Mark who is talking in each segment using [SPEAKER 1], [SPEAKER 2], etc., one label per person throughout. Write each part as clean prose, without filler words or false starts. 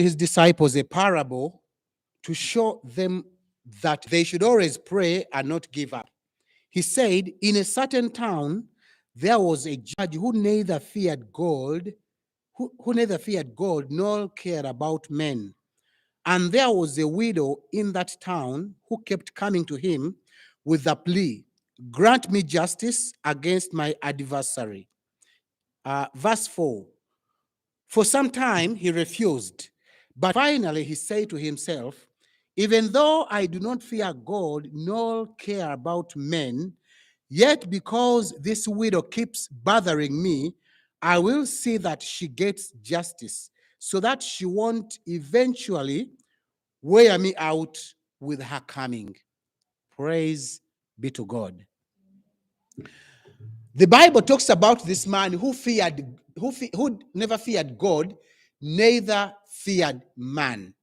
[SPEAKER 1] his disciples a parable to show them that they should always pray and not give up. He said, in a certain town, there was a judge who neither feared God, who neither feared God nor cared about men. And there was a widow in that town who kept coming to him with the plea, grant me justice against my adversary. Verse 4. For some time he refused, but finally he said to himself, even though I do not fear God nor care about men, yet because this widow keeps bothering me, I will see that she gets justice so that she won't eventually wear me out with her coming. Praise be to God. The Bible talks about this man who never feared God, neither feared man.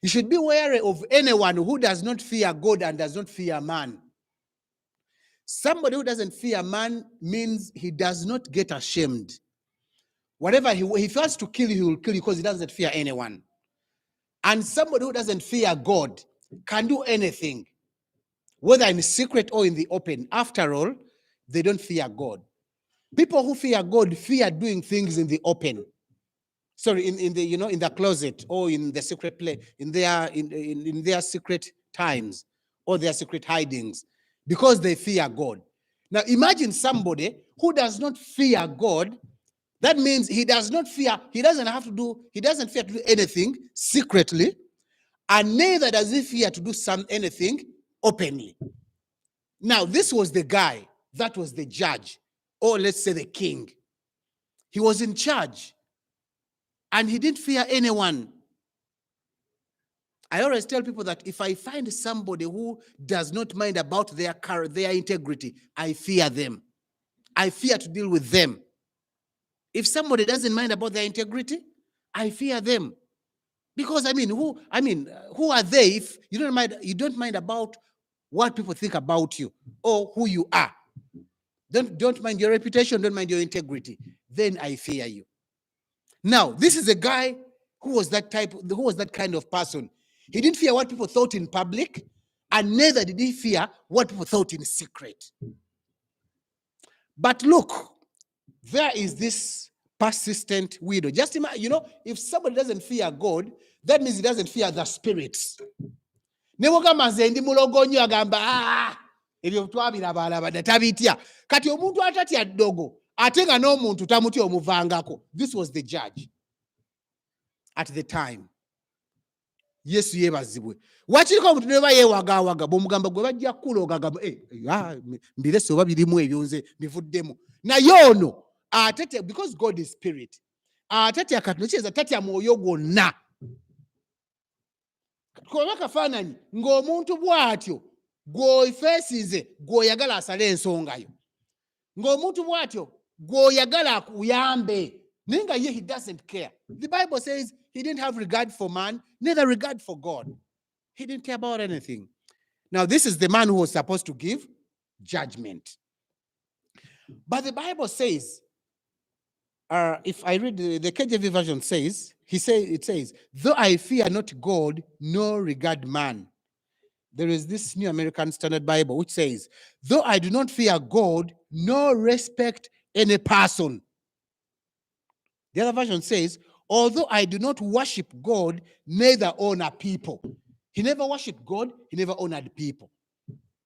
[SPEAKER 1] You should be wary of anyone who does not fear God and does not fear man. Somebody who doesn't fear man means he does not get ashamed. Whatever he wants to kill you, he will kill you because he doesn't fear anyone. And somebody who doesn't fear God can do anything, whether in secret or in the open. After all, they don't fear God. People who fear God fear doing things in the open. Sorry, in the closet or in the secret place, in their secret times or their secret hidings, because they fear God. Now imagine somebody who does not fear God. That means he doesn't fear to do anything secretly, and neither does he fear to do anything openly. Now, this was the guy that was the judge, or let's say the king. He was in charge, and he didn't fear anyone. I always tell people that if I find somebody who does not mind about their integrity, I fear them. I fear to deal with them. If somebody doesn't mind about their integrity, I fear them. Because who are they if you don't mind about what people think about you or who you are? Don't mind your reputation, don't mind your integrity. Then I fear you. Now, this is a guy who was that kind of person. He didn't fear what people thought in public, and neither did he fear what people thought in secret. But look, there is this persistent widow. Just imagine, if somebody doesn't fear God, that means he doesn't fear the spirits. Kati omuntu atatya ddogo ate nga n'omuntu tamutya omuvangako. This was the judge at the time. Yesu yebazibwe. Wakiriko omuntu ne yeewagaawaga bw'omugamba gwe bajja kukuloga gamba mbirese oba birimu ebyo nze bivuddemu. Naye ono atatya, because God is spirit, atatya Katonda kiyinza tatya mwoyo gwonna. Kuba kafaananyi ng'omuntu bw'atyo gw'ofeesize gw'oyagala asale ensonga yo, ng'omuntu bw'atyo gw'oyagala akuyambe, naye nga ye he doesn't care. The Bible says he didn't have regard for man, neither regard for God. He didn't care about anything. Now, this is the man who was supposed to give judgment. But the Bible says, if I read the KJV version it says, though I fear not God, nor regard man. There is this New American Standard Bible which says, though I do not fear God, nor respect any person. The other version says, although I do not worship God, neither honor people. He never worshipped God, he never honored people.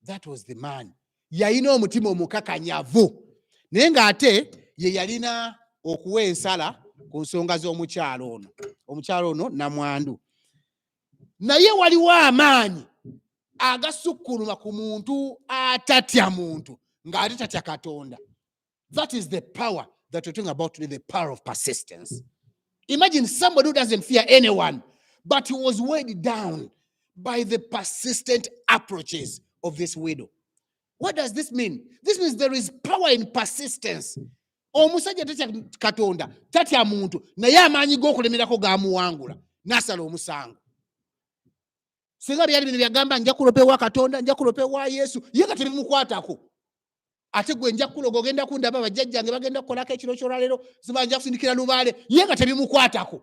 [SPEAKER 1] That was the man. Yalina omutima omukakanyavu. Naye ng'ate ye yalina okuwa ensala ku nsonga z'omukyalo ono. Omukyalo ono namwandu. Naye waliwo amaanyi agasukkuluma ku muntu atatya muntu ng'ate tatya Katonda. That is the power that we're talking about today, the power of persistence. Imagine somebody who doesn't fear anyone, but he was weighed down by the persistent approaches of this widow. What does this mean? This means there is power in persistence. Omusajja tatya Katonda, tatya muntu, naye amaanyi g'okulemerako gaamuwangula, n'asala omusango. Singa byali bino byagamba nja kulopewa Katonda, nja kulopewa Yesu, ye nga tebimukwatako. Ate gwe nja kuloga ogenda kundaba bajjajjange bagenda kukolako ekiro ky'olwaleero, siba nja kusindikira lubaale, ye nga tebimukwatako.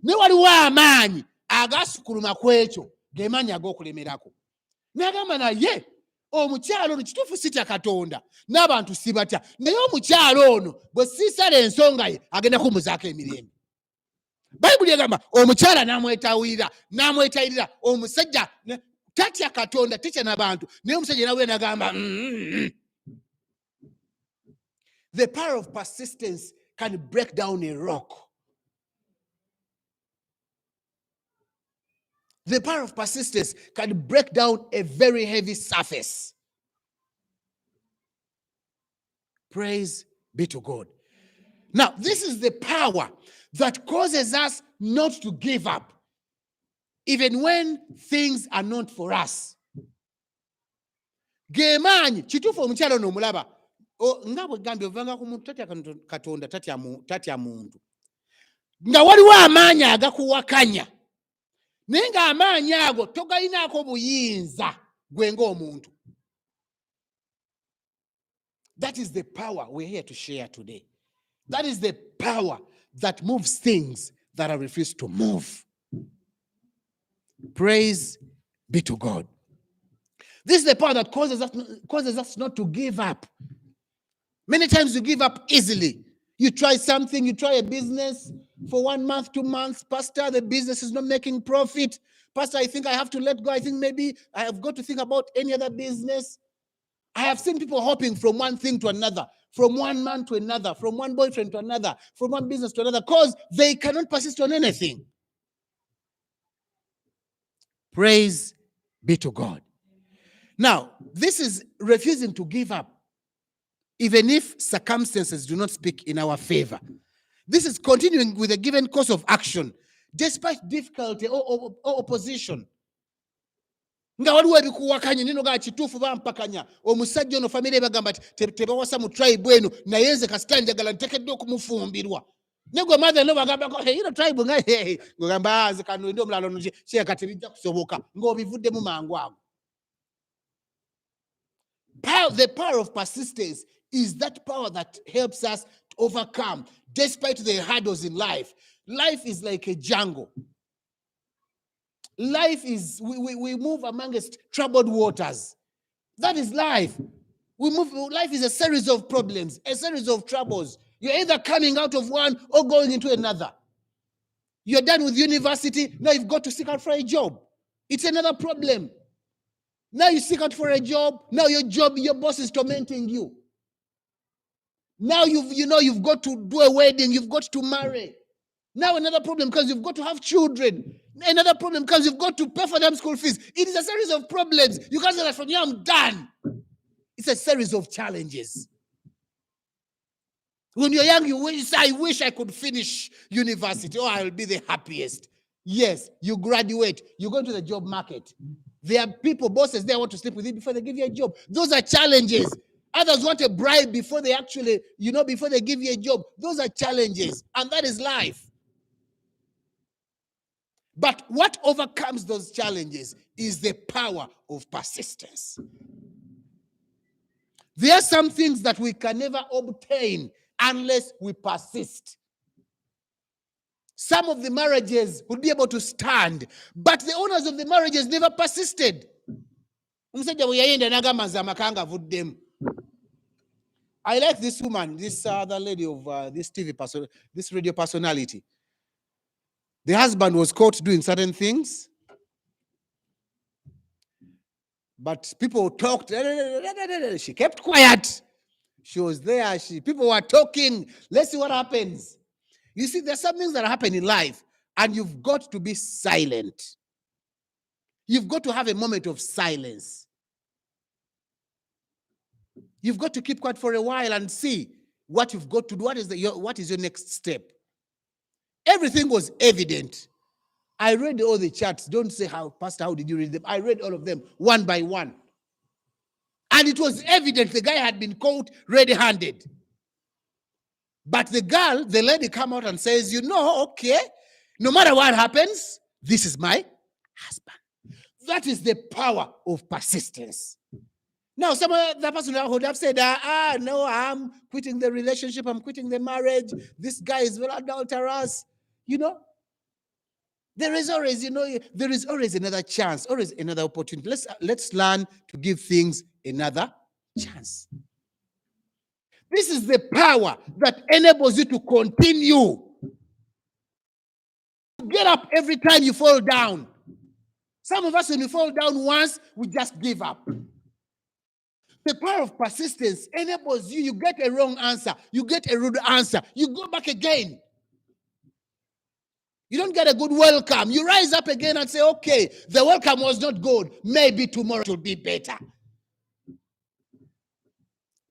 [SPEAKER 1] ne waliwo amaanyi agasukuluma ku ekyo ge maanyi ag'okulemerako. N'agamba naye omukyalo ono kituufu sitya Katonda n'abantu sibatya, naye omukyalo ono bwe siisala ensonga ye agenda kumuzaako emirembe. Bayibuli egamba omukyala n'amwetayirira omusajja tatya Katonda tetya n'abantu, naye omusajja nawe n'agamba The power of persistence can break down a rock. The power of persistence can break down a very heavy surface. Praise be to God. Now, this is the power that causes us not to give up, even when things are not for us. Gemanyi kituufu omukyala ono omulaba nga bwe gambye ovanga ku muntu tatya Katonda tatya muntu, nga waliwo amaanyi agakuwakanya naye ng'amaanyi ago togayinaako buyinza gwe ng'omuntu. That is the power we're here to share today. That is the power that moves things that are refused to move. Praise be to God. This is the power that causes us not to give up. Many times you give up easily. You try something, you try a business for 1 month, 2 months. Pastor, the business is not making profit. Pastor, I think I have to let go. I think maybe I have got to think about any other business. I have seen people hopping from one thing to another, from one man to another, from one boyfriend to another, from one business to another, because they cannot persist on anything. Praise be to God. Now, this is refusing to give up, even if circumstances do not speak in our favor. This is continuing with a given course of action, despite difficulty or opposition. Nga waliwo ebikuwakanya nino ga kituufu bampakanya omusajja ono famire bagamba tebawasa mu tribe eno naye nze kasita njagala ntekedde okumufumbirwa negwe mother no bagamba ino tribe nga ngamba nze kano ndi omulala ono kyeka tebijja kusoboka ng'obivuddemu mangu ago. The power of persistence is that power that helps us to overcome despite the hurdles in life. Life is like a jungle. Life is, we move amongst troubled waters. That is life. Life is a series of problems, a series of troubles. You're either coming out of one or going into another. You're done with university, now you've got to seek out for a job. It's another problem. Now you seek out for a job, now your boss is tormenting you. Now you've got to do a wedding, you've got to marry. Now another problem because you've got to have children. Another problem because you've got to pay for them school fees. It is a series of problems. You can't say that from here I'm done. It's a series of challenges. When you're young, you say, I wish I could finish university. Oh, I'll be the happiest. Yes, you graduate. You go into the job market. There are people, bosses, they want to sleep with you before they give you a job. Those are challenges. Others want a bribe before they actually, before they give you a job. Those are challenges. And that is life. But what overcomes those challenges is the power of persistence. There are some things that we can never obtain unless we persist. Some of the marriages would be able to stand, but the owners of the marriages never persisted. I like this woman, this other lady of this TV person, this radio personality. The husband was caught doing certain things, but people talked. She kept quiet. She was there. People were talking. Let's see what happens. You see, there's some things that happen in life, and you've got to be silent. You've got to have a moment of silence. You've got to keep quiet for a while and see what you've got to do. What is your next step? Everything was evident. I read all the charts. Don't say, Pastor, how did you read them? I read all of them one by one. And it was evident the guy had been caught red-handed. But the lady come out and says, okay, no matter what happens, this is my husband. That is the power of persistence. Now, some other person would have said, no, I'm quitting the relationship. I'm quitting the marriage. This guy is well adulterous. There is always, there is always another chance, always another opportunity. Let's learn to give things another chance. This is the power that enables you to continue. Get up every time you fall down. Some of us, when we fall down once, we just give up. The power of persistence enables you. You get a wrong answer. You get a rude answer. You go back again. You don't get a good welcome. You rise up again and say, okay, the welcome was not good. Maybe tomorrow it will be better.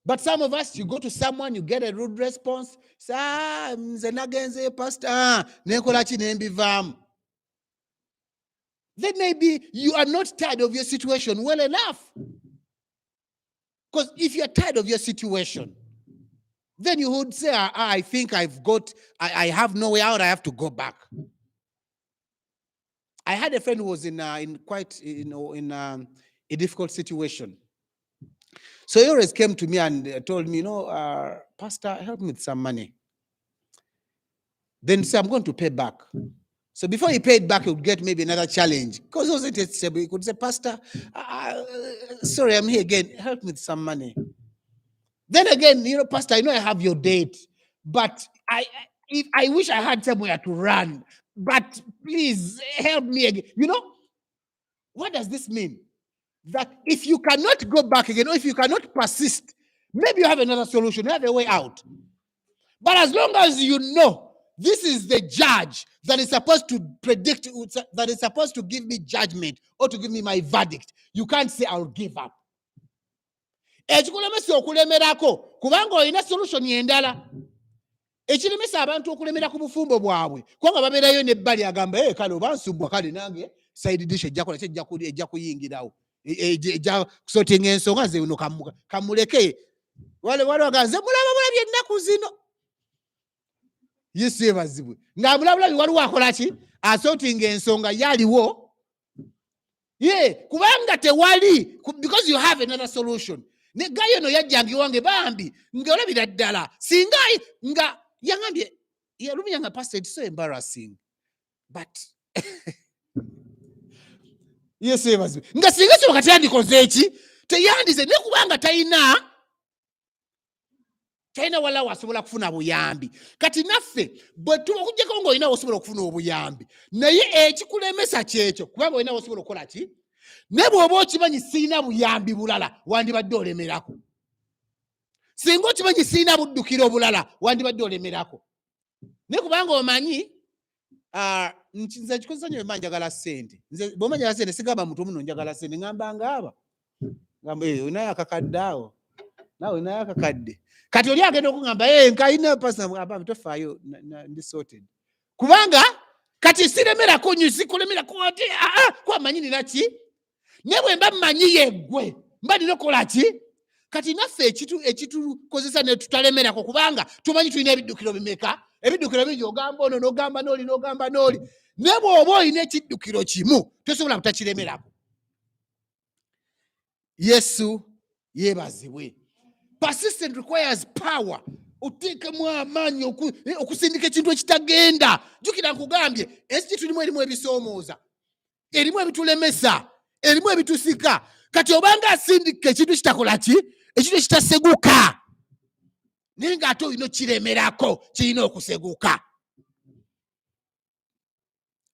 [SPEAKER 1] But some of us, you go to someone, you get a rude response. Say, pastor, then maybe you are not tired of your situation well enough. Because if you're tired of your situation, then you would say, I think I have no way out, I have to go back. I had a friend who was in a difficult situation. So he always came to me and told me, Pastor, help me with some money. Then say, I'm going to pay back. So before he paid back, he would get maybe another challenge. Because he wasn't stable. He could say, Pastor, sorry, I'm here again. Help me with some money. Then again, Pastor, I know I have your date, but I wish I had somewhere to run. But please help me again. What does this mean? That if you cannot go back again, or if you cannot persist, maybe you have another solution, you have a way out. But as long as you know this is the judge that is supposed to predict, that is supposed to give me judgment or to give me my verdict, you can't say I'll give up. Ekikulemesa okulemerako kubanga olina solution endala. Ekirimisa abantu okulemera ku bufumbo bwabwe kubanga babeerayo n'ebbali agamba kale obansubwa kale nange side dish ejja kuyingirawo ejja kusotinga ensonga ze uno kamuleke wale waganze mulaba bulabye ennaku zino Yesu yebazibwe ng'amulabulabi waliwo akola ki asotinga ensonga yaliwo kubanga tewali because you have another solution. Ne gayo no yajjangi wange bambi ng'olabira ddala singa nga yangambye yalumya pastor, it's so embarrassing but Yesu yebazibwe nga singa so kati yandikoze eki teyandize ne kubanga talina wala wasobola kufuna buyambi kati naffe bwe tuba okujjako ng'olina osobola okufuna obuyambi naye ekikulemesa kyekyo kubanga olina osobola okukola ki ne bw'oba okimanyi sirina buyambi bulala wandibadde olemerako. Singa okimanyi sirina buddukiro bulala wandibadde olemerako. Ne kubanga omanyi nze kikozesa nnyo bwe njagala ssente. Nze bw'oba njagala ssente sigamba muntu omuno njagala ssente ngamba ngaaba. Ngamba olinayo akakadde awo. Naawe olinayo akakadde. Kati oli agenda okugamba nkayina pasa tofaayo ndi sorted. Kubanga kati siremerako nnyo sikulemerako ate kwamanyi nina ki? Ne bwe mba mmanyi yeggwe mba nina okukola ki? Kati naffe ekitukozesa ne tutalemerako kubanga tumanyi tulina ebiddukiro bimeka. Ebiddukiro bingi ogamba ono n'ogamba n'oli. Ne bw'oba olina ekiddukiro kimu tosobola butakiremerako. Yesu yeebazibwe. Persistence requires power. Oteekemu amaanyi okusindika ekintu ekitagenda. Jjukira nkugambye ensi tulimu erimu ebisoomooza, erimu ebitulemesa, erimu ebitusika. Kati obanga asindika ekintu kitakola ki? Ekintu ekitaseguka. Naye ng'ate olina okiremerako kirina okuseguka.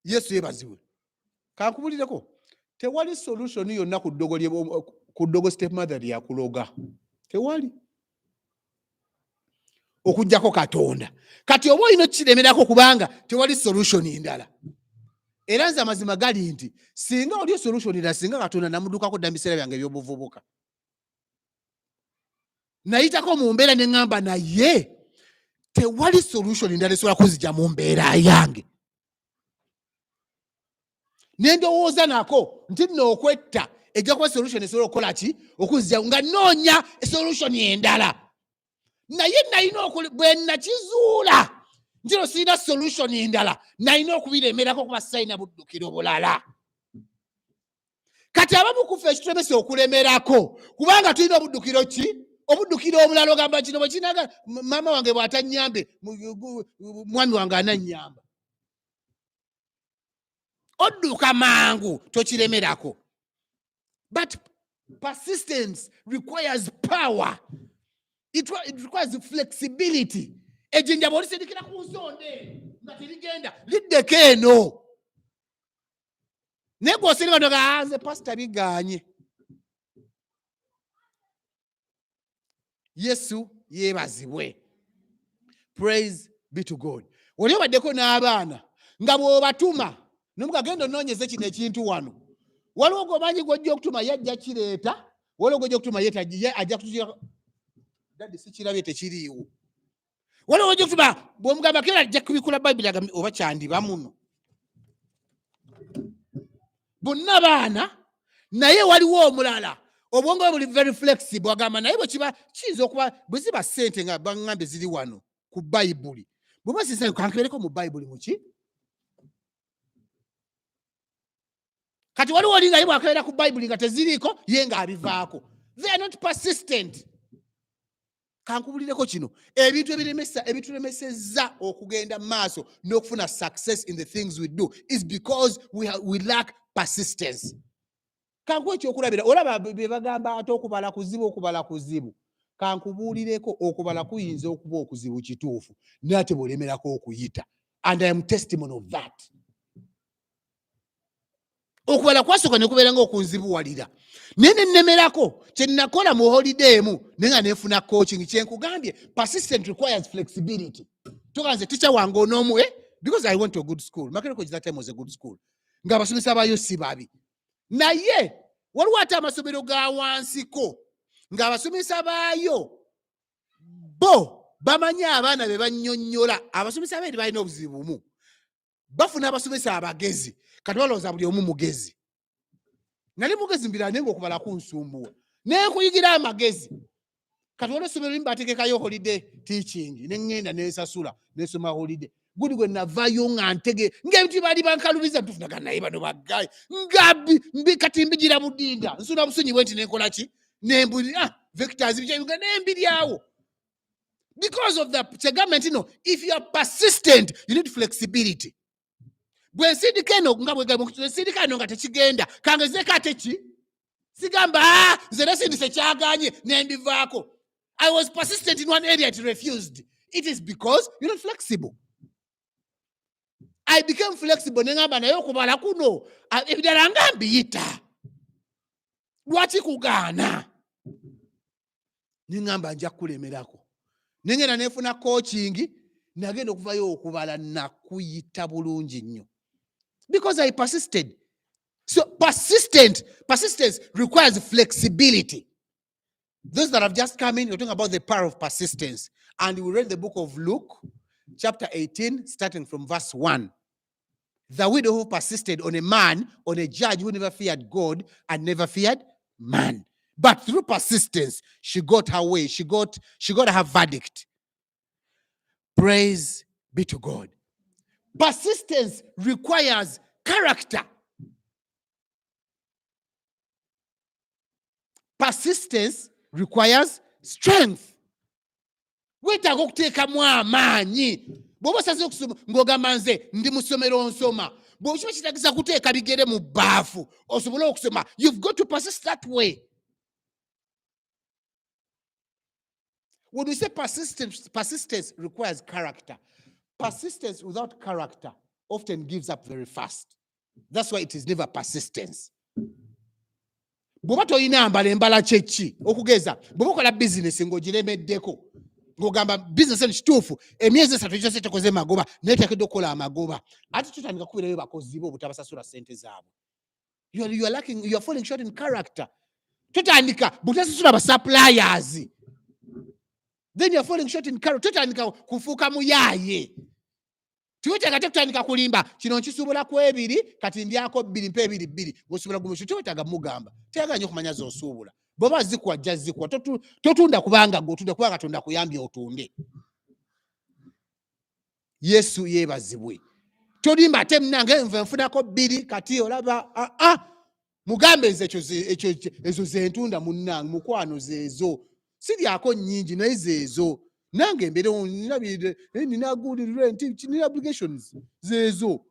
[SPEAKER 1] Yesu yeebazibwe. Kankubulireko, tewali solution yonna ku ddogo stepmother lyakuloga. Tewali. Okujjako Katonda. Kati oba olina okiremerako kubanga tewali solution endala. Era nze amazima gali nti singa oli solution endala singa Katonda namudukako dda mu biseera byange eby'obuvubuka. Nayitako mu mbeera ne ŋŋamba naye tewali solution endala esobola kuzijja mu mbeera yange. Ne ndowooza nako nti nno okwetta ejja kuba solution esobola okukola ki? Okuzijja nga noonya solution endala. Naye nalina bwe nakizuula nti sirina solution endala nalina okubiremerako kuba sirina buddukiro bulala. Kati abamu ku ffe ekitulemesa okulemerako kubanga tulina obuddukiro ki? Obuddukiro obulala ogamba kino bwe kinaga maama wange bw'atannyambe mwami wange anannyamba. odduka mangu tokiremerako. But persistence requires power. It requires flexibility. Ejinja bw'olisindikira ku nsonde nga terigenda liddeko eno. Naye bw'osiri bano nze pastor biganye. Yesu yeebazibwe. Praise be to God. Oli obaddeko n'abaana nga bw'obatuma nomugagenda onoonyeze kino ekintu wano. Waliwo gwomanyi gw'ojja okutuma yajja kireeta, waliwo gw'ojja okutuma ajja kutugira dadde sikirabye tekiriiwo. Waliwo ojja okutuma bw'omugamba kera ajja kubikula Bayibuli agamba oba kyandiba muno. Bonna baana naye waliwo omulala obwongo bwe buli very flexible agamba naye bwe kiba kiyinza okuba bwe ziba ssente nga baŋŋambe ziri wano ku Bayibuli. Bw'oba sinsayo kankebereko mu Bayibuli muki? Kati waliwo oli nga ye bw'akeberera ku Bayibuli nga teziriiko ye ng'abivaako. They are not persistent. Kankubulireko kino ebintu ebitulemesezza okugenda mu maaso n'okufuna success in the things we do is because we lack persistence. Kankuwa ekyokulabira olaba bye bagamba ate okubala kuzibu. Kankubuulireko okubala kuyinza okuba okuzibu kituufu naye ate bw'olemerako okuyita. And I am testimony of that. Okubala kwasooka ne kubeera ng'okunzibuwalira. Naye ne nnemerako kye nnakola mu holiday emu naye nga neefuna coaching kye nkugambye persistence requires flexibility. Tuganze teacher wange onoomu because I went to a good school. Makereko that time was a good school. Ng'abasomesa baayo si babi. Naye waliwo ate amasomero ga wansiko ng'abasomesa baayo bo bamanyi abaana be bannyonnyola. Abasomesa beeri balina obuzibu bumu. Bafuna abasomesa abagezi kati balowooza buli omu mugezi. Nali mugezi mbira naye ng'okubala kunsumbuwa. Naye nkuyigira amagezi. Kati waliwo essomero limu baateekekayo holiday teaching ne ŋŋenda neesasula neesoma holiday. Gudi gwe navaayo nga ntege ng'ebintu bali bankalubiza tufunaga naye bano baggaye nga kati mbigira budinda nsula busonyiwe nti nenkola ki nembuli vectors bikyayunga nembiryawo. Because of the government, if you are persistent, you need flexibility. Bwe nsindika eno nga bwe nsindika eno nga tekigenda kangezeko ate ki sigamba nze nasindise kyaganye nembivaako. I was persistent in one area, it refused. It is because you're not flexible. I became flexible nengamba naye okubala kuno ebirala nga mbiyita. Lwaki kugaana? Nengamba nja kulemerako. Nengenda neefuna coaching nagenda okuvayo okubala nakuyita bulungi nnyo. Because I persisted. So persistence requires flexibility. Those that have just come in, we're talking about the power of persistence. And we read the book of Luke, chapter 18, starting from verse 1. The widow who persisted on a judge who never feared God and never feared man. But through persistence, she got her way. She got her verdict. Praise be to God. Persistence requires character. Persistence requires strength. Weetaaga okuteekamu amaanyi. Bw'oba osaze okusoma ng'ogamba nze ndi mu ssomero nsoma. Bw'okiba kitagisa kuteeka bigere mu bbaafu osobole okusoma. You've got to persist that way. When we say persistence requires character. Persistence without character often gives up very fast. That's why it is never persistence. Bw'oba toyina mbala kyeki okugeza bw'oba okola bizinesi ng'ogiremeddeko ng'ogamba bizinesi eno kituufu emyezi 3 gyose tekoze magoba naye teekeddwa okukola amagoba ate tutandika kubirayo bakozi bo butabasasula ssente zaabwe. You are falling short in character. Tutandika butasasula basuppliers. Then you are falling short in character. Tutandika kufuuka muyaaye. Tiwetaaga tutandika kulimba kino nkisuubula ku 2 kati ndyako 2 mpa 2 ng'osuubula gumusho tiwetaaga mugamba teyaga nnyo kumanya z'osuubula. Bw'oba zikuwa ajja zikuwa totunda kubanga ng'otunda kubanga Katonda kuyambye otunde. Yesu yeebazibwe. Tolimba ate munange nve nfunako 2 kati olaba mugambe nze ezo zentunda munnange mukwano zeezo siryako nnyingi naye zeezo nange embeerewo nina gulirire nti nina obligations zeezo.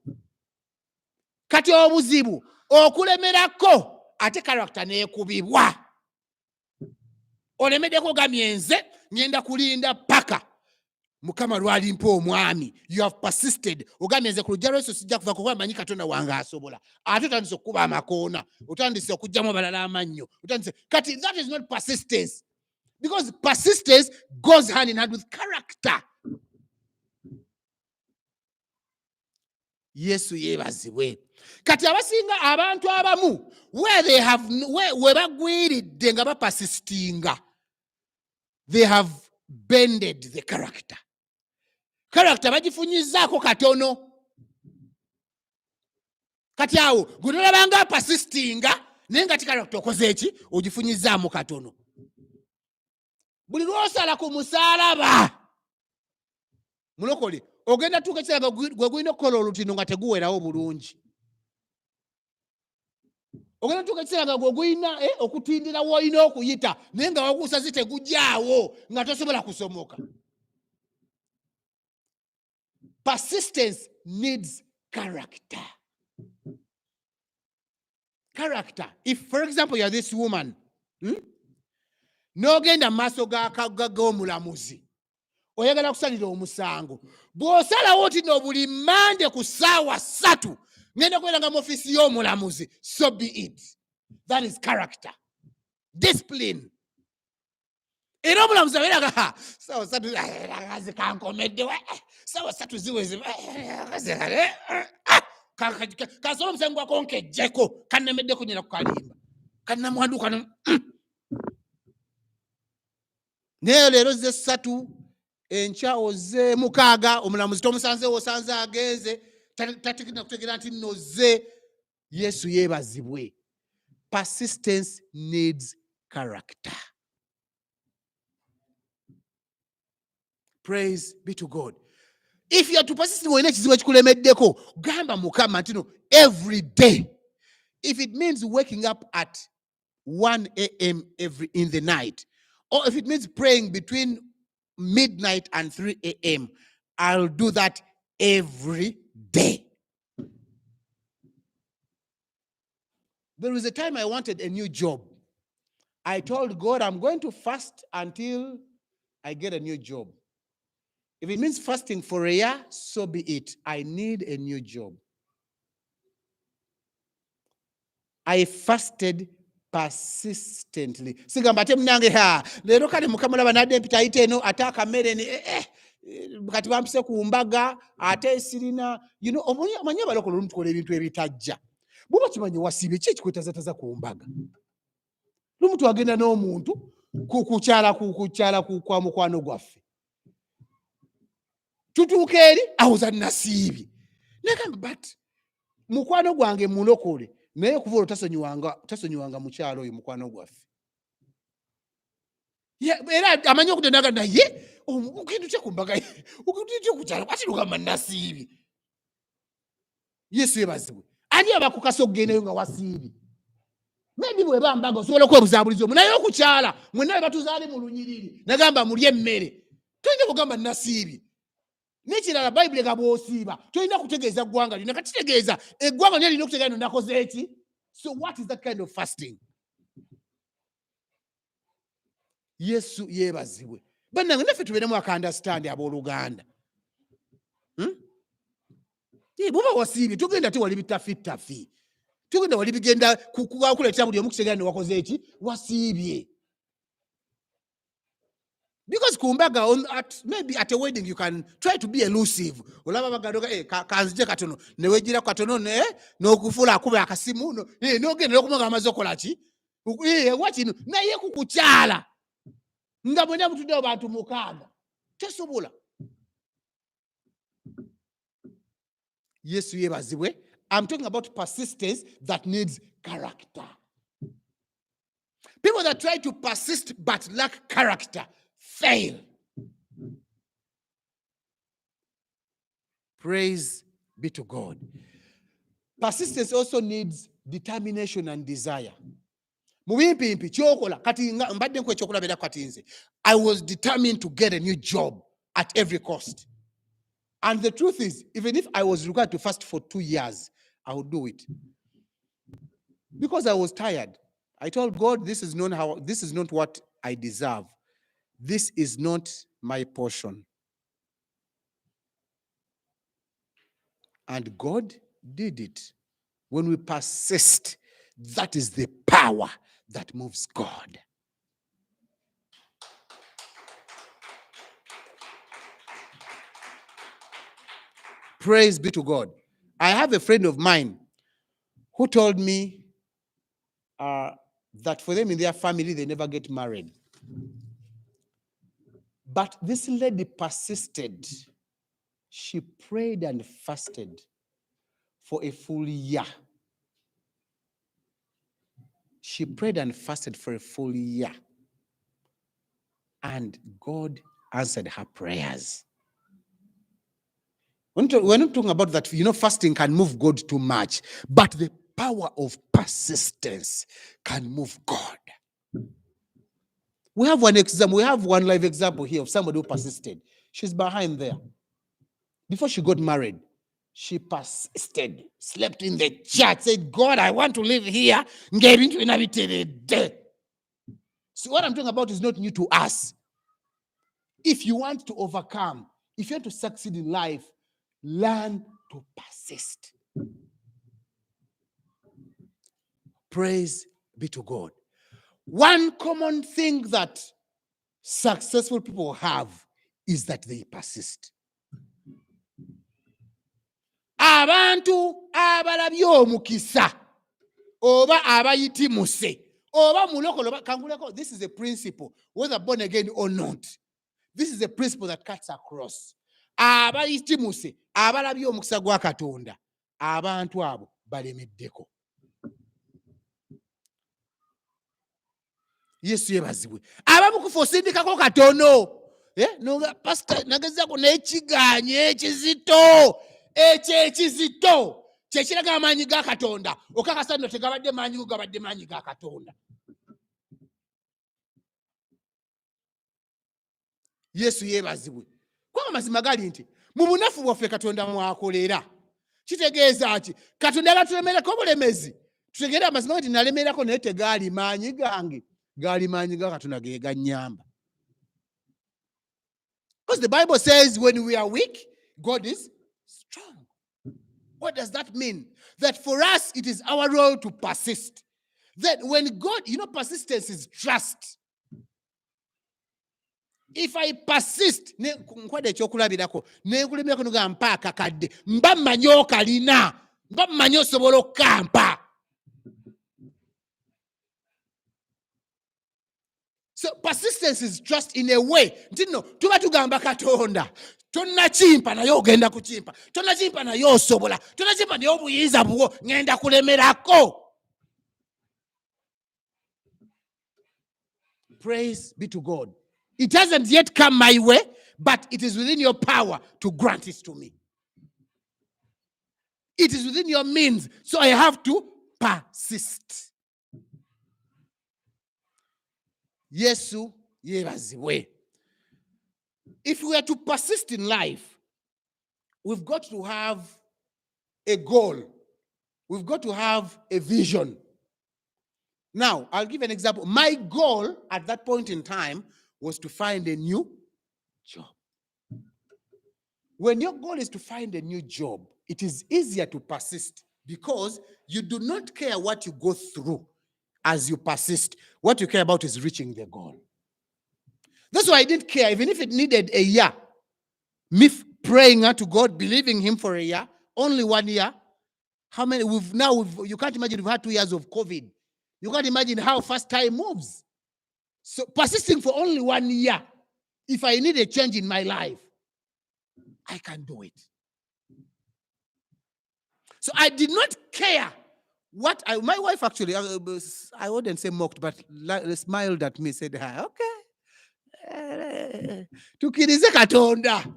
[SPEAKER 1] kati obuzibu okulemerako ate character neekubibwa. Olemeddeko gamye nze ngenda kulinda paka Mukama lwalimpa omwami. You have persisted. Ogambye nze ku lujja lw'Yesu sijja kuva kuba manyi Katonda wange asobola. Ate otandise okukuba amakoona, otandise okugyamu abalala amannyo, kati that is not persistence, because persistence goes hand in hand with character. Yesu yeebazibwe. Kati abasinga abantu abamu we bagwiridde nga bapersistinga, they have bended the character. Character bagifunyizaako katono. Kati awo gunolabanga persistinga naye nga ti character okoze eki ogifunyizaamu katono. Buli lwosala ku musaalaba mulokole ogenda tuuka ekiseera gwe gulina okukola olutindo nga teguwerawo bulungi. Ogenda tuuka ekiseera nga gwe gulina okutindira w'olina okuyita naye nga waguusa zitegujjaawo nga tosobola kusomoka. Persistence needs character. Character. If, for example, you are this woman, n'ogenda mu maaso g'omulamuzi oyagala kusalira omusango, bw'osalawo oti no buli Mande ku ssaawa 3 ngenda kwera mu ofiisi y'omulamuzi, so be it. That is character. Discipline. Era omulamuzi abeeraga ssaawa 3 zikankomedde, ssaawa 3 ziweze kasobola omusango gwakonkejjeko kannemeddeko nyina ku kalimba kannamwanduka naye leero ze 3 enkya oze 6 omulamuzi tomusanzeewo, osanze agenze tategenda kutegeera nti nnoze. Yesu yeebazibwe. Persistence needs character. Praise be to God. If you are to persist in ekizibu ekikulemeddeko, gamba Mukama nti no every day. If it means waking up at 1 a.m. in the night, or if it means praying between midnight and 3 a.m., I'll do that every day. There was a time I wanted a new job. I told God, I'm going to fast until I get a new job. If it means fasting for a year, so be it. I need a new job. I fasted persistently. Sigamba ate munange leero kale Mukama laba nadde empita ite eno ate akamere kati bampise ku mbaga ate sirina. Omanyi abalokole olumu tukola ebintu ebitajja. Buba kimanyi wasiibye ki ekikwetazataza ku mbaga. Lumu twagenda n'omuntu kukyala kwa mukwano gwaffe. Tutuuka eri awuza nasiibye. Negamba but mukwano gwange mulokole naye kuva olwo tasonyiwanga mukyalo oyo mukwano gwaffe. Era amanyi okutendaga naye ogenda otya ku mbaga ogenda otya kukyala ati lugamba nasiibye. Yesu yeebazibwe. Ani abakukasa okugendayo nga wasiibye? Maybe bweba mbaga osobola okwebuzabuliza omu naye okukyala mwenna batuzaale mu lunyiriri nagamba mulye emmere toyinza kugamba nasiibye. N'ekirala Bayibuli nga bw'osiiba tolina kutegeeza ggwanga lino katitegeeza eggwanga lyo lirina okutegeera nakoze eki. So what is that kind of fasting? Yesu yeebazibwe. Bannange naffe tubeeremu aka-understand abooluganda. Bw'oba wasiibye tugenda tewali bitafittafi. Tugenda wali bigenda kukuleetera buli omu kitegeera ne wakoze eki wasiibye. Because kumbaga maybe at a wedding you can try to be elusive. Olaba bagadoga kanzije katono ne wejira katono ne n'okufula akuba akasimu n'ogenda n'okumaga amaze okola ki wakino naye kukukyala nga bwena butudde abantu 6 tesobola. Yesu yeebazibwe. I'm talking about persistence that needs character. People that try to persist but lack character fail. Praise be to God. Persistence also needs determination and desire. Mubimpimpi kyokola kati mbadde nkwe kyokulabira kati nze. I was determined to get a new job at every cost. And the truth is, even if I was required to fast for 2 years, I would do it. Because I was tired. I told God, this is not what I deserve. This is not my portion. And God did it. When we persist, that is the power that moves God. Praise be to God. I have a friend of mine who told me that for them in their family, they never get married. But this lady persisted. She prayed and fasted for a full year. She prayed and fasted for a full year. And God answered her prayers. We're not talking about that, fasting can move God too much, but the power of persistence can move God. We have one example. We have one live example here of somebody who persisted. She's behind there. Before she got married, she persisted, slept in the church, said, God, I want to live here. So what I'm talking about is not new to us. If you want to overcome, if you want to succeed in life, learn to persist. Praise be to God. One common thing that successful people have is that they persist. Abantu abalabye omukisa oba abayitimuse oba mulokolo kanguleko. This is a principle, whether born again or not. This is a principle that cuts across. Abayitimuse abalabye omukisa gwa Katonda, abantu abo balemeddeko. Yesu yebazibwe. Abamukufa osindikako katono. No, pastor, nagezako n'ekiganye ekizito. Ekizito. Kyekiraga amaanyi ga Katonda. Okakasa nno tegabadde maanyi go, gabadde maanyi ga Katonda. Yesu yebazibwe. Kwa mazima gali nti mu bunafu bwaffe Katonda mwakolera. Kitegeeza ki? Katonda yatulemerako obulemezi. Tutegeera amazima nti nalemerako naye tegaali maanyi gange. Gali maanyi ga Katonda ge gannyamba. Because the Bible says when we are weak, God is strong. What does that mean? That for us, it is our role to persist. That when God, persistence is trust. If I persist, nkwade ekyokulabirako, neekulemyako nuga mpa akakadde, mba mmanyi okalina, mba mmanyi osobola okkampa. So persistence is trust in a way. Ntino, tuba tugamba Katonda, tonnakimpa naye ogenda kukimpa. Tonnakimpa naye osobola. Tonnakimpa naye obuyinza bwo ngenda kulemerako. Praise be to God. It hasn't yet come my way, but it is within your power to grant it to me. It is within your means, so I have to persist. Yesu yebazibwe. If we are to persist in life, we've got to have a goal. We've got to have a vision. Now, I'll give an example. My goal at that point in time was to find a new job. When your goal is to find a new job, it is easier to persist because you do not care what you go through as you persist. What you care about is reaching the goal. That's why I didn't care, even if it needed a year. Me praying to God, believing Him for a year, only 1 year. How many? You can't imagine we've had 2 years of COVID. You can't imagine how fast time moves. So persisting for only 1 year, if I need a change in my life, I can do it. So I did not care what my wife actually, I wouldn't say mocked, but smiled at me, said, okay. Tukirize Katonda.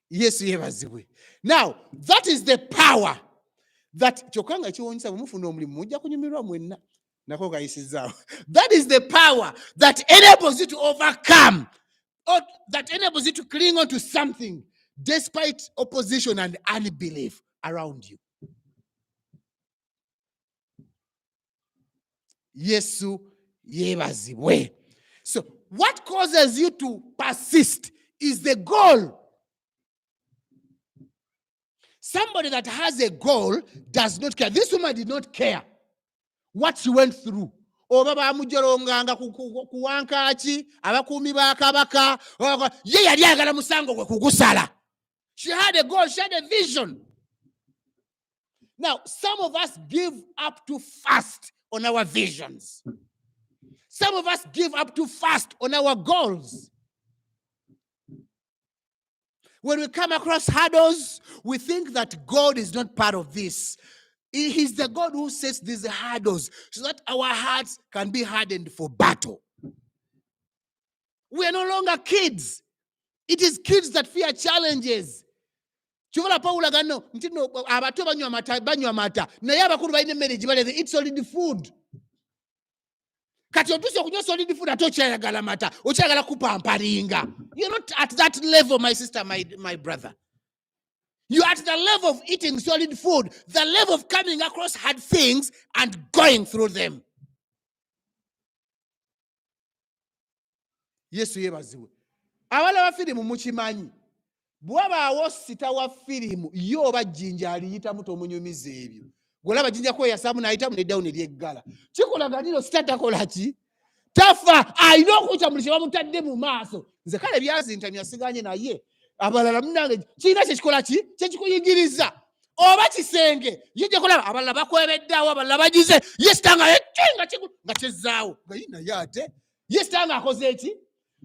[SPEAKER 1] Yes, yebazibwe. Now, that is the power that chokanga chiwonyisa mufuna omulimu mujja kunyumirwa mwenna. Nako kayisizaawo. That is the power that enables you to overcome, or that enables you to cling on to something despite opposition and unbelief. around you. Yesu yebazibwe. So what causes you to persist is the goal. Somebody that has a goal does not care. This woman did not care what she went through. Oba bamujolonganga kuwankaki abakuumi ba kabaka ye yali agala musango gwe kugusala. She had a goal, she had a vision. Now, some of us give up too fast on our visions. Some of us give up too fast on our goals. When we come across hurdles, we think that God is not part of this. He's the God who sets these hurdles so that our hearts can be hardened for battle. We are no longer kids. It is kids that fear challenges. Chokola Paula gano ntino abato banywa mata naye abakulu balina emmere gye baleze eat solid food. Kati otuse okunywa solid food ate okyayagala mata okyayagala kupampalinga. You're not at that level, my sister, my brother. You're at the level of eating solid food, the level of coming across hard things and going through them. Yesu yebazibwe. Abala ba firimu mukimanyi. Bwabaawo sita wa firimu yo oba jjinja aliyitamu tomunyumiza ebyo. Golaba jjinja kweyasaamu n'ayitamu neddawo ne lyeggala. Kikolaga nino sita takola ki? Tafa alina okukyamulisha bamutadde mu maaso. Nze kale byazintamya siganye naye. Abalala munange kirina kyekikola ki? Kyekikuyigiriza. Oba kisenge yijja kulaba abalala bakwebeddawo abalala bagize yesitanga nga kyezzaawo. Gayina yate. Yesitanga akoze eki?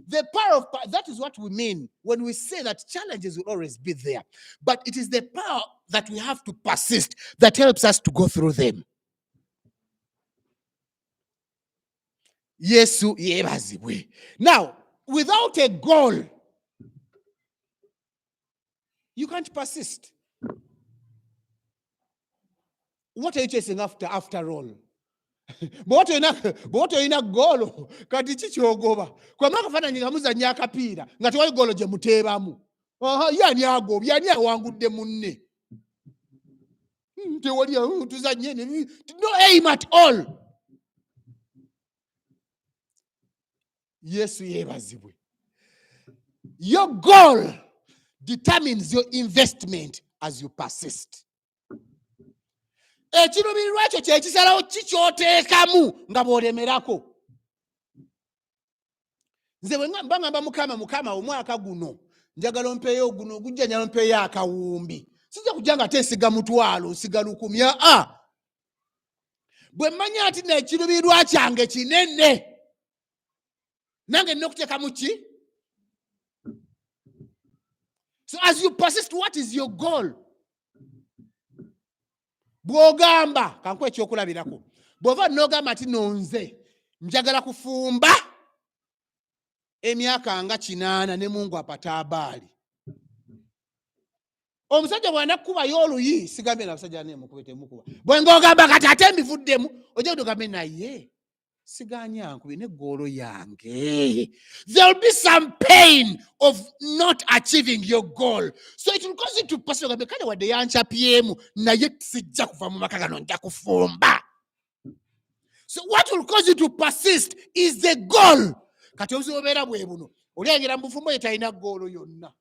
[SPEAKER 1] The power of that is what we mean when we say that challenges will always be there. But it is the power that we have to persist that helps us to go through them. Yesu yebazibwe. Now, without a goal, you can't persist. What are you chasing after all? But what are you in goal? Kati chichogoba. Kwa maka fana nyingamuza nyaka pira. Ngati wali golo je mutebamu. Yani ago, yani awangudde munne. Te wali tuzanyene. No aim at all. Yesu yebazibwe. Your goal determines your investment as you persist. Ekirubirirwa ekyo kyekisalawo kikyoteekamu nga bw'olemerako. Nze bwe ngamba mukama omwaka guno njagala ompeeyo guno gujja njagala ompeeyo akawumbi. Sijja kujja nga teesiga mutwalo nsiga 1000. Bwe mmanya ati n'ekirubirirwa kyange kinene nange nina okuteekamu ki? So as you persist, what is your goal? Bwogamba kankwe ekyokulabirako. Bw'ova n'ogamba ati nonze njagala kufumba emyaka nga 8 ne Mungu apatabaali. Omusajja bw'anakubayo oluyi sigambe na abasajja neemukubete mukuba. Bwe ng'ogamba kati ate mbivuddemu ojja kutogambe naye siganya ankubye n'eggoolo yange. There'll be some pain of not achieving your goal. So it will cause you to pass your kale wadde yanchapyemu naye sijja kuva mu maka gano nja kufumba. So what will cause you to persist is the goal. Kati obusobeera bwe buno olyangira mu bufumbo yetalina ggoolo yonna.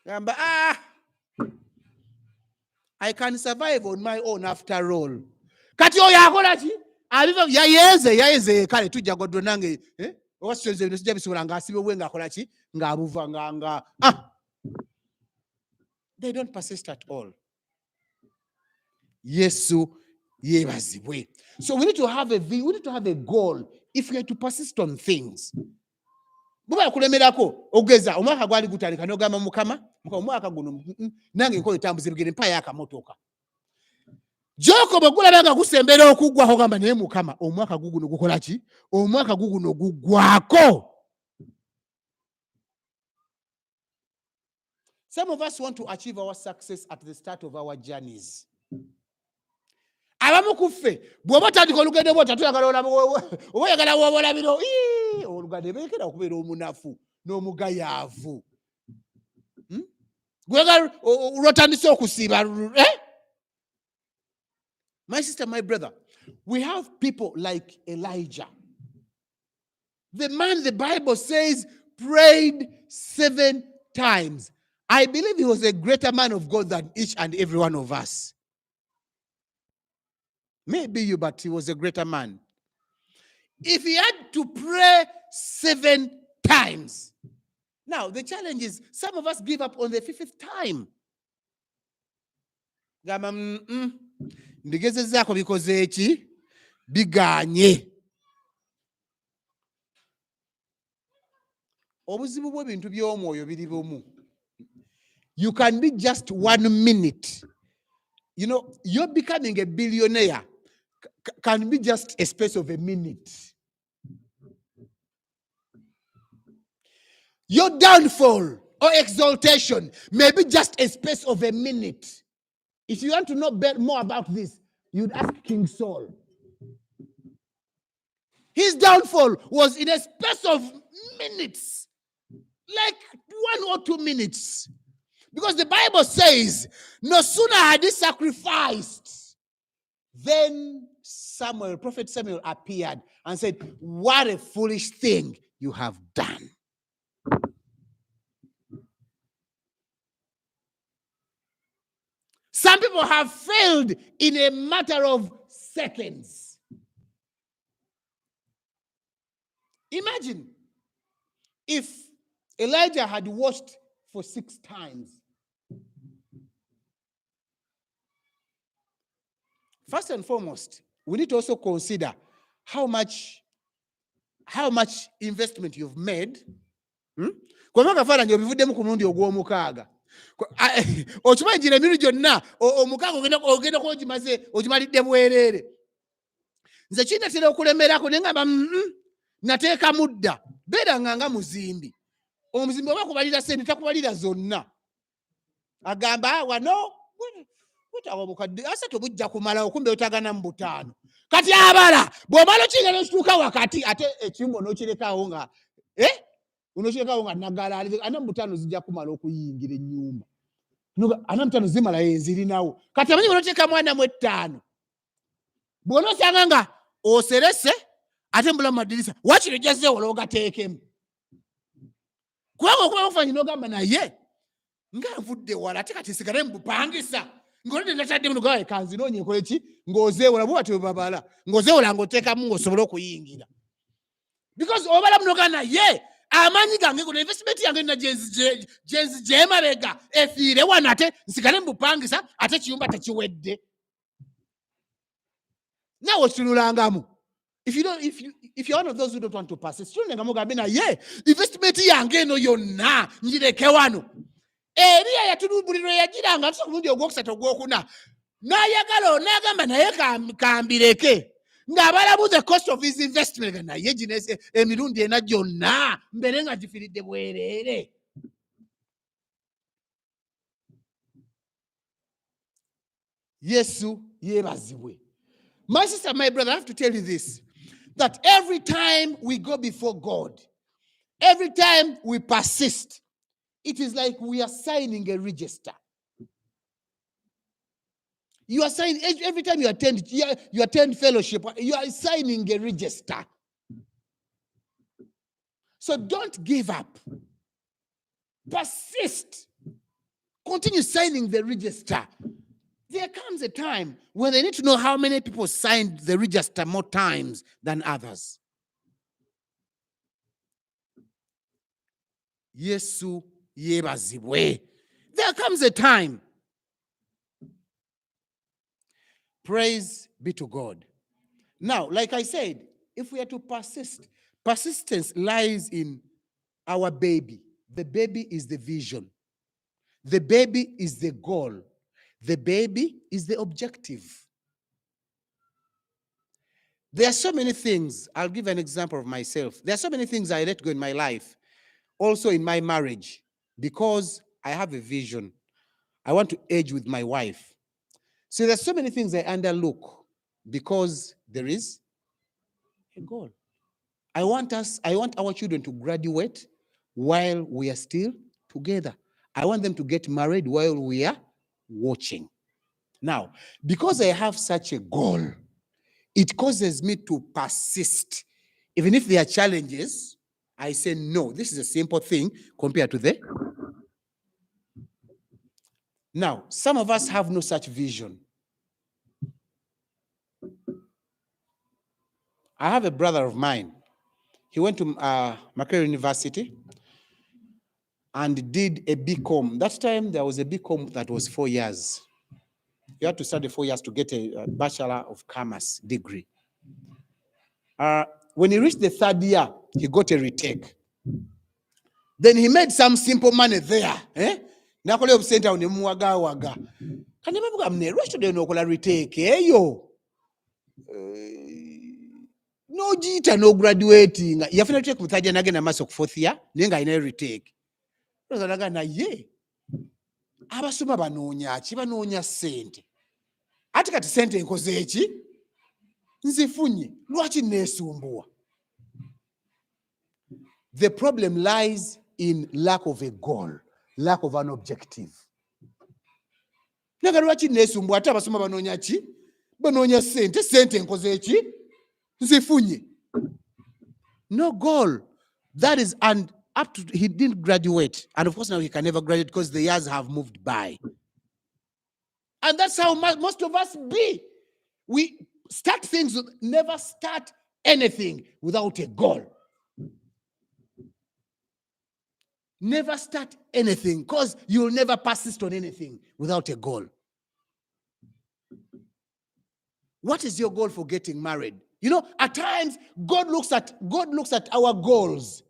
[SPEAKER 1] Gamba I can survive on my own after all. Kati oyo akola ki? Abiva yayeze kale tujja goddo nange owasize bino sijja bisobola nga asibe bwe nga akola ki? Nga abuva nga they don't persist at all. Yesu yebazibwe. So we need to have a goal if we are to persist on things. Buba kulemerako ogeza omwaka gwali gutandika n'ogamba mukama omwaka guno nange nkoyo tambuze bigere mpaya akamotoka. Joko bagulabanga gusembera okugwako gamba naye mukama omwaka guguno gukola ki? Omwaka guguno gugwako. Some of us want to achieve our success at the start of our journeys. Abamu kuffe bw'oba otandika olugendo bw'ota tuyagala oba oyagala w'obolabiro olugendo beekera okubeera omunafu n'omugayaavu. My sister, my brother, we have people like Elijah. The man, the Bible says, prayed 7 times. I believe he was a greater man of God than each and every one of us. Maybe you, but he was a greater man. If he had to pray 7 times. Now, the challenge is some of us give up on the 5th time. Ndigezezaako bikoze eki biganye. Obuzibu bw'ebintu by'omwoyo biri bumu. You can be just 1 minute. You know, you're becoming a billionaire can be just a space of a minute. Your downfall or exaltation may be just a space of a minute. If you want to know more about this, you'd ask King Saul. His downfall was in a space of minutes, like 1 or 2 minutes. Because the Bible says, no sooner had he sacrificed, then Prophet Samuel appeared and said, what a foolish thing you have done. Some people have failed in a matter of seconds. Imagine if Elijah had watched for 6 times. First and foremost, we need to also consider how much investment you've made. Okimanyi emirundi gyonna omukaaga ogenda kwogimaze ogimalidde bwereere. Nze kinatera okulemerako naye ngamba nateeka mudda beeranga nga muzimbi. Omuzimbi oba kubalira sente takubalira zonna. Agamba wano butawa bukadde asatu bujja kumalawo kumbe otagana mu 5. Kati abala bw'omala okingana okituuka wakati ate ekimbo n'okirekawo nga unokirekawo nga naggala ana mu 5 zijja kumala okuyingira ennyumba. Ana mu 5 zimala zirinawo. Kati amanyi bw'onoteeka mwana mu 5 bw'onosanga nga oserese ate mbula mu madirisa wakiri ojjaze wala ogateekemu. Kubanga okuba ofanyi n'ogamba naye nga nvudde wala ate kati nsigale mbupangisa ng'olidde nataddemu nogawa kanzi noonye ekole ki ng'ozeewola bwe batyo babala ng'ozeewola ng'oteekamu ng'osobole okuyingira. Because obalamu n'ogamba naye amaanyi gange gono investment yange nina gyenzi emabega efiire wano ate nsigale mbupangisa ate kiyumba tekiwedde. Naawe okinulangamu. If you're one of those who don't want to persist, tunenga mugambe naye investment yange eno yonna njireke wano. Eriya yatulubulirwe yagiranga ate omulundi ogwokusatu ogwokuna n'ayagala n'agamba naye kambireke ng'abalabu the cost of his investment naye gino emirundi ena gyonna mbere nga gifiridde bwereere. Yesu yeebazibwe. My sister, my brother, I have to tell you this, that every time we go before God, every time we persist, it is like we are signing a register. You are signing, every time you attend fellowship, you are signing a register. So don't give up. Persist. Continue signing the register. There comes a time when they need to know how many people signed the register more times than others. Yesu yebazibwe. There comes a time. Praise be to God. Now, like I said, if we are to persist, persistence lies in our baby. The baby is the vision. The baby is the goal. The baby is the objective. There are so many things. I'll give an example of myself. There are so many things I let go in my life, also in my marriage, because I have a vision. I want to age with my wife. So there's so many things I underlook because there is a goal. I want our children to graduate while we are still together. I want them to get married while we are watching. Now, because I have such a goal, it causes me to persist. Even if there are challenges, I say, no, this is a simple thing compared to the. Now, some of us have no such vision. I have a brother of mine. He went to Makerere University and did a BCom. That time, there was a BCom that was 4 years. You had to study 4 years to get a Bachelor of Commerce degree. When he reached the 3rd year, he got a retake. Then he made some simple money there. Nakole obusenta unemuwaga. Kani bavuga mne lwaki de nokola retake eyo. No jita no graduating. Yafuna retake mu 3rd year nagenda maaso ku 4th year nenga ina retake. Rozalaga na ye. Abasoma banoonya ki banoonya sente. Ati kati sente enkoze eki nzifunye lwaki neesumbuwa. The problem lies in lack of a goal, lack of an objective. Naga lwaki neesumbuwa ate abasoma banoonya ki banoonya sente enkoze eki nzifunye. No goal. That is, and up to, he didn't graduate. And of course now he can never graduate because the years have moved by. And that's how most of us be. We start things, never start anything without a goal. Never start anything because you'll never persist on anything without a goal. What is your goal for getting married? You know, at times, God looks at our goals.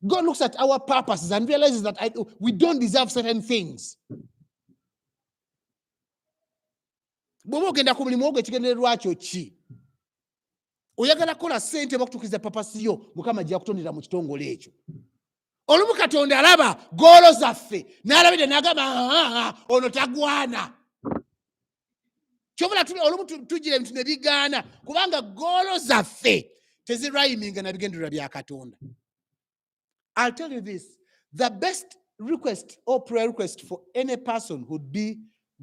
[SPEAKER 1] God looks at our purposes and realizes that we don't deserve certain things. Bw'oba ogenda ku mulimu ogwo ekigendererwa kyo ki? Oyagala kola ssente bakutukiza papasi yo, Mukama ajja kutondera mu kitongole ekyo. Olumu Katonda alaba goolo zaffe n'alabira n'agamba ono tagwana. Kyobula olumu tugira ebintu ne bigaana kubanga goolo zaffe tezirayiminga na bigendererwa bya Katonda. I'll tell you this, the best request or prayer request for any person would be,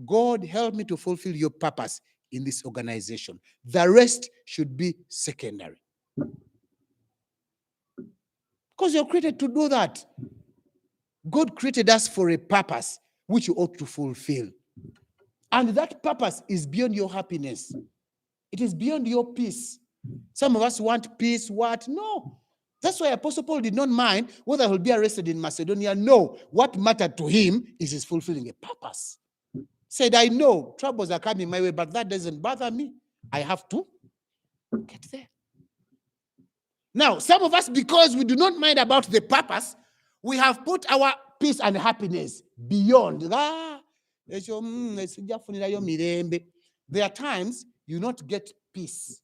[SPEAKER 1] God, help me to fulfill your purpose in this organization. The rest should be secondary. Because you're created to do that. God created us for a purpose which you ought to fulfill. And that purpose is beyond your happiness. It is beyond your peace. Some of us want peace, what? No. That's why Apostle Paul did not mind whether he'll be arrested in Macedonia. No. What mattered to him is his fulfilling a purpose. Said, I know troubles are coming my way, but that doesn't bother me. I have to get there. Now, some of us, because we do not mind about the purpose, we have put our peace and happiness beyond. There are times you not get peace,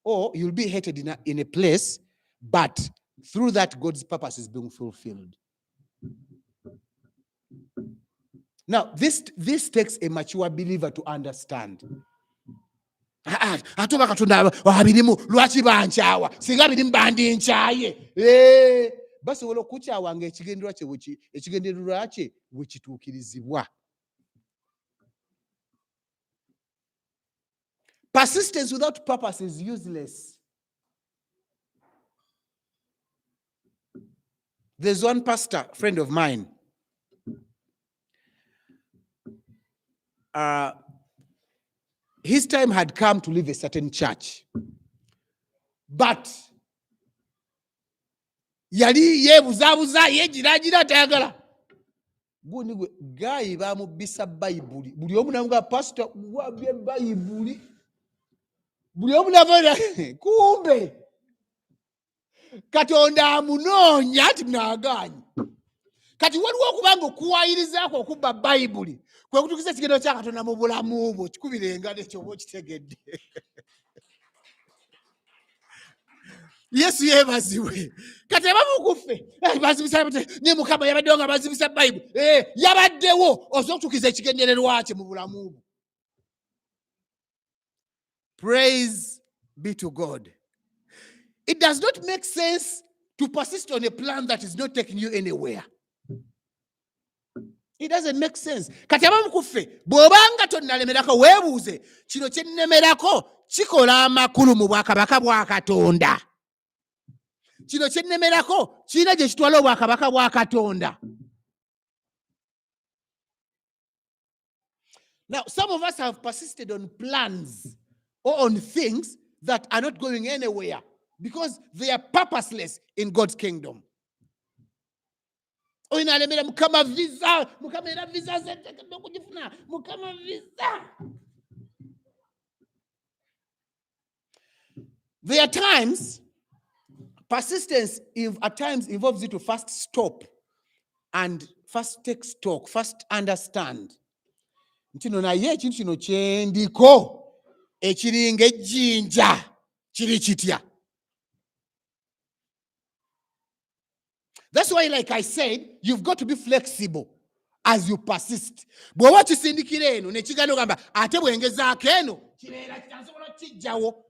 [SPEAKER 1] or you'll be hated in a place, but through that, God's purpose is being fulfilled. Now, this takes a mature believer to understand. Atuba Katonda abirimu lwaki bankyawa singa birimu bandinkyaye basobola okukyawa nga ekigendererwa kye bwe kituukirizibwa. Persistence without purpose is useless. There's one pastor, friend of mine. His time had come to leave a certain church. But yali yebuzabuza yejiragira tayagala. Guni gwe gayi bamubisa Bayibuli. Buli omu namuga pastor wabye Bayibuli. Buli omu navera kumbe. Katonda amunoonya ati mnaganyi. Kati waliwo okubanga okuwayirizaako okubba Bayibuli kwe kutukiza ekigendo kya Katonda mu bulamu bwo kikubirenga nekyo oba okitegedde. Yesu yeebazibwe. Kati abamukuffe bazibisa ne Mukama yabaddewo nga bazibisa Bayibuli. Yabaddewo osobola okutukiza ekigendererwa kye mu bulamu bwo. Praise be to God. It does not make sense to persist on a plan that is not taking you anywhere. It doesn't make sense. Kati abamukuffe bw'obanga tonnalemerako weebuuze kino kye nnemerako kikola amakulu mu bwakabaka bwa Katonda. Kino kye nnemerako kirina gye kitwala obwakabaka bwa Katonda. Now, some of us have persisted on plans or on things that are not going anywhere because they are purposeless in God's kingdom. Oinalemera mukama visa, mukama era visa zete kujifuna, mukama visa. There are times, persistence at times involves you to first stop and first take stock, first understand. Ntino naye ekintu kino kyendiko ekiringa ejjinja kiri kitya. That's why, like I said, you've got to be flexible as you persist. Bw'oba kisindikira eno ne kigenda ogamba ate bwengezaako eno kibeera kitansobola kijjawo.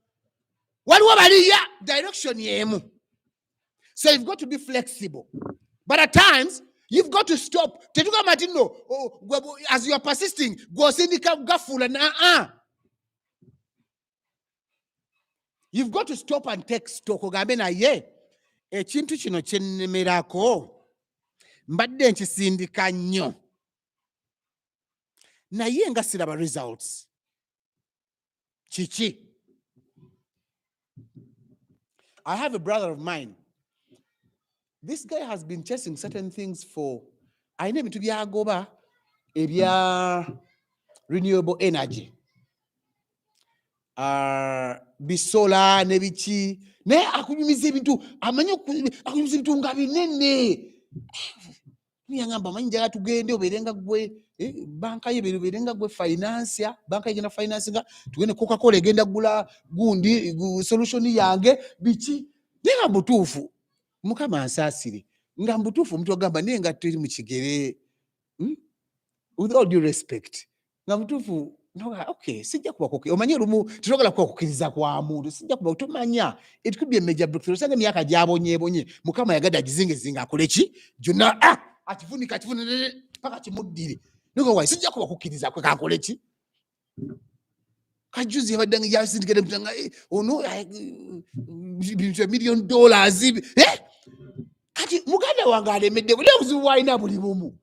[SPEAKER 1] Waliwo baliya direction y'emu. So you've got to be flexible. But at times, you've got to stop. Tetugamba ati no, as you are persisting, gw'osindika gafuula na You've got to stop and take stock. Ogambe naye ekintu kino kye nnemerako mbadde nkisindika nnyo naye nga siraba results. Kiki? I have a brother of mine. This guy has been chasing certain things for, ayina ebintu byagoba ebya renewable energy. Bisola nebiki ne akunyumiza ebintu amanyi akunyumiza ebintu nga binene. Niyangamba manyi njagala tugende oberenga gwe banka ye berenga gwe finance banka igenda finance nga tugende Coca-Cola egenda gula gundi solution yange biki nga butuufu mukama ansasire nga butuufu omuntu agamba naye nga tuli mu kigere. With all due respect nga butuufu no, okay, sijja kuba koke. Omanyi lumu tutogala kwa kukiriza kwa muntu. Sijja kuba utumanya. It could be a major breakthrough. Sanga myaka gyabonye. Mukama yagada gizinga akole ki? Juna atifunika paka kimuddire. Nuko wa sijja kuba kukiriza kwe kakole ki? Kajuzi yabadanga yasindikira mutanga ono $1 million. Kati muganda wange alemedde buli obuzibu bwalina buli bumu.